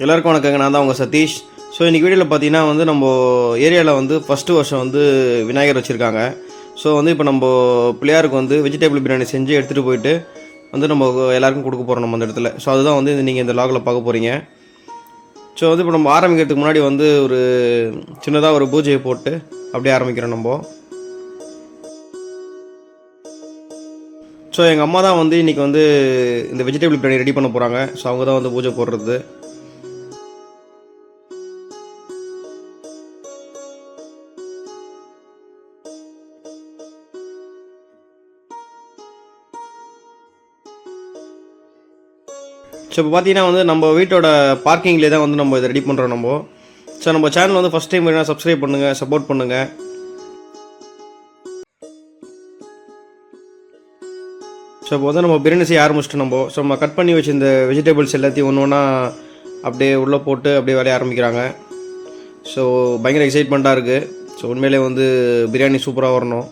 எல்லாருக்கும் வணக்கங்க. நான் தான் உங்கள் சதீஷ். ஸோ இன்றைக்கி வீடியோவில் பார்த்தீங்கன்னா வந்து நம்ம ஏரியாவில் வந்து ஃபஸ்ட்டு வருஷம் வந்து விநாயகர் வச்சுருக்காங்க. ஸோ வந்து இப்போ நம்ம பிள்ளையாருக்கு வந்து வெஜிடபிள் பிரியாணி செஞ்சு எடுத்துகிட்டு போயிட்டு வந்து நம்ம எல்லாருக்கும் கொடுக்க போகிறோம் நம்ம அந்த இடத்துல. ஸோ அதுதான் வந்து நீங்கள் இந்த லாகில் பார்க்க போகிறீங்க. ஸோ வந்து இப்போ நம்ம ஆரம்பிக்கிறதுக்கு முன்னாடி வந்து ஒரு சின்னதாக ஒரு பூஜையை போட்டு அப்படியே ஆரம்பிக்கிறோம் நம்ம. ஸோ எங்கள் அம்மா தான் வந்து இன்றைக்கி வந்து இந்த வெஜிடபிள் பிரியாணி ரெடி பண்ண போகிறாங்க. ஸோ அவங்க தான் வந்து பூஜை போடுறது. ஸோ இப்போ பார்த்தீங்கன்னா வந்து நம்ம வீட்டோட பார்க்கிங்லேயே தான் வந்து நம்ம இதை ரெடி பண்ணுறோம் நம்ம. ஸோ நம்ம சேனல் வந்து ஃபஸ்ட் டைம் வேணால் சப்ஸ்கிரைப் பண்ணுங்கள், சப்போர்ட் பண்ணுங்கள். ஸோ இப்போ வந்து நம்ம பிரியாணி செய்ய ஆரம்பிச்சிட்டோம் நம்ம. ஸோ நம்ம கட் பண்ணி வச்சு இந்த வெஜிடபிள்ஸ் எல்லாத்தையும் ஒன்று ஒன்றா அப்படியே உள்ளே போட்டு அப்படியே வேலைய ஆரம்பிக்கிறாங்க. ஸோ பயங்கர எக்ஸைட்மெண்ட்டாக இருக்குது. ஸோ உண்மையிலே வந்து பிரியாணி சூப்பராக வரணும்.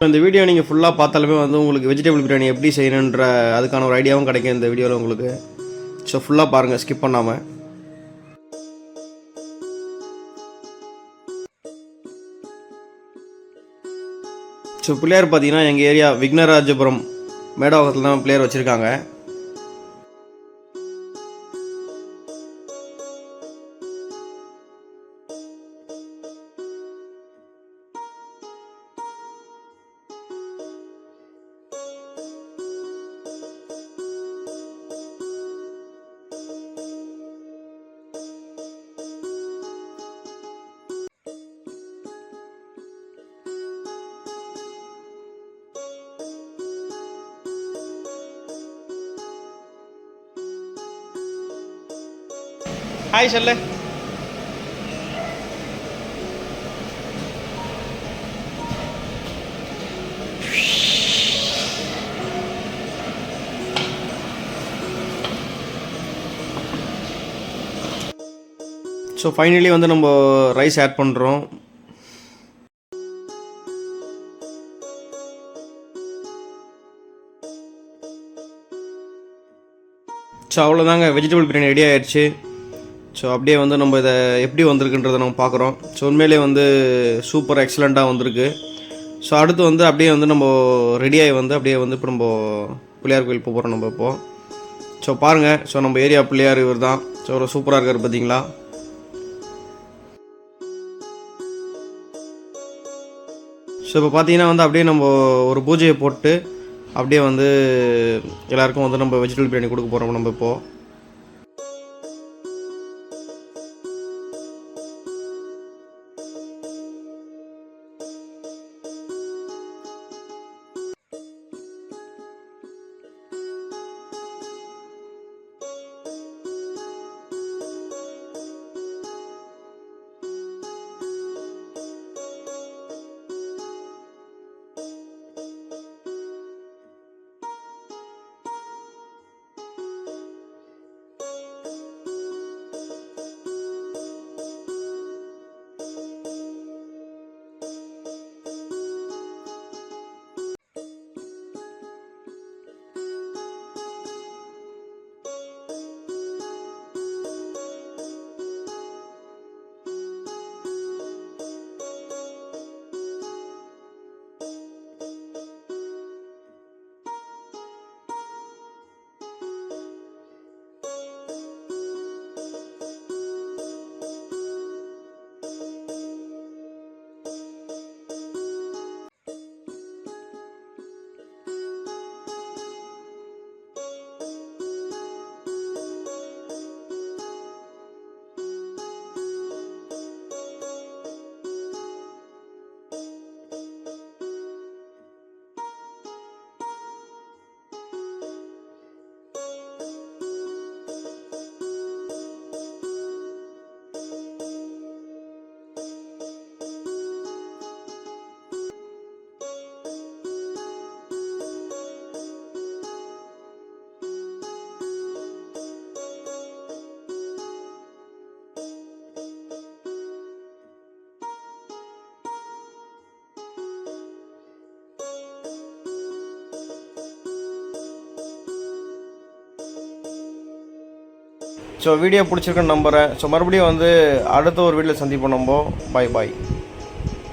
இந்த வீடியோ நீங்கள் ஃபுல்லாக பார்த்தாலுமே வந்து உங்களுக்கு வெஜிடபிள் பிரியாணி எப்படி செய்யணுன்ற அதுக்கான ஒரு ஐடியாவும் கிடைக்கும் இந்த வீடியோவில் உங்களுக்கு. ஸோ ஃபுல்லாக பாருங்கள், ஸ்கிப் பண்ணாமல். ஸோ பிள்ளையார் பார்த்தீங்கன்னா எங்கள் ஏரியா விக்னராஜபுரம் மேடவாக்கத்தில் தான் பிள்ளையார் வச்சுருக்காங்க. ஹாய் சொல்லு. ஸோ ஃபைனலி வந்து நம்ம ரைஸ் ஆட் பண்ணுறோம். ஸோ அவ்வளோதாங்க, வெஜிடபிள் பிரியாணி ரெடி ஆகிடுச்சு. ஸோ அப்படியே வந்து நம்ம இதை எப்படி வந்திருக்குன்றதை நம்ம பார்க்குறோம். ஸோ உண்மையிலே வந்து சூப்பர் எக்ஸலண்ட்டாக வந்திருக்கு. ஸோ அடுத்து வந்து அப்படியே வந்து நம்ம ரெடியாகி வந்து அப்படியே வந்து இப்போ நம்ம பிள்ளையார் கோயில் போகிறோம் நம்ம இப்போது. ஸோ பாருங்கள், ஸோ நம்ம ஏரியா பிள்ளையார் இவர் தான். ஸோ ஒரு சூப்பராக இருக்கார் பார்த்தீங்களா. ஸோ இப்போ பார்த்தீங்கன்னா வந்து அப்படியே நம்ம ஒரு பூஜையை போட்டு அப்படியே வந்து எல்லாேருக்கும் வந்து நம்ம வெஜிடபிள் பிரியாணி கொடுக்க போகிறோம் நம்ம இப்போது. ஸோ வீடியோ பிடிச்சிருக்குன்னு நம்புகிறேன். ஸோ மறுபடியும் வந்து அடுத்த ஒரு வீடியோவில் சந்திப்போம். பாய் பாய்.